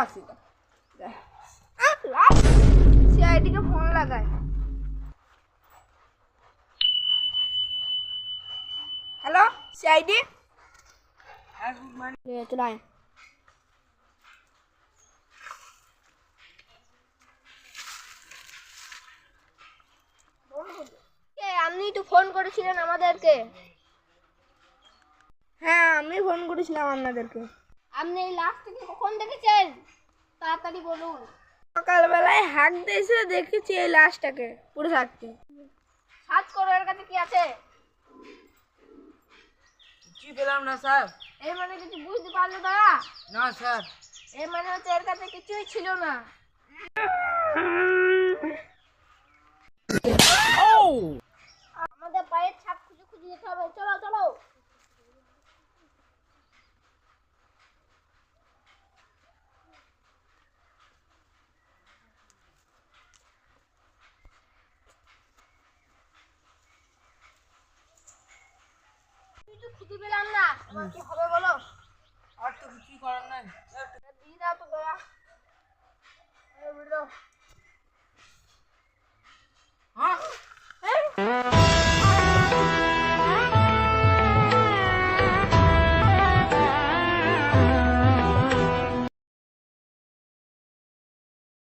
আসি সিআইডিকে ফোন লাগায়। Hello CID. চলে আপনি তো ফোন করেছিলেন আমাদেরকে। হ্যাঁ আমি ফোন করেছিলাম আপনাদেরকে। আপনি এই লাশটাকে কখন দেখেছেন তাড়াতাড়ি বলুন। সকালবেলায় হাঁক দিয়েছে, দেখেছি এই লাশটাকে পুরো থাকতে। সার্চ করো এর কাছে কি আছে। কি পেলাম না স্যার। এর মানে কিছু বুঝতে পারলো দাদা? না স্যার। এর মানে হচ্ছে এর কাছে কিছুই ছিল না। আমাদের পায়ের ছাপ খুঁজে খুঁজে যেতে হবে, চলো চলো। কিছু খুঁজে পেলাম না, আমার কি হবে বলো? আর তো কিছুই করার নাই। দিয়ে দাও তো দয়া। হ্যাঁ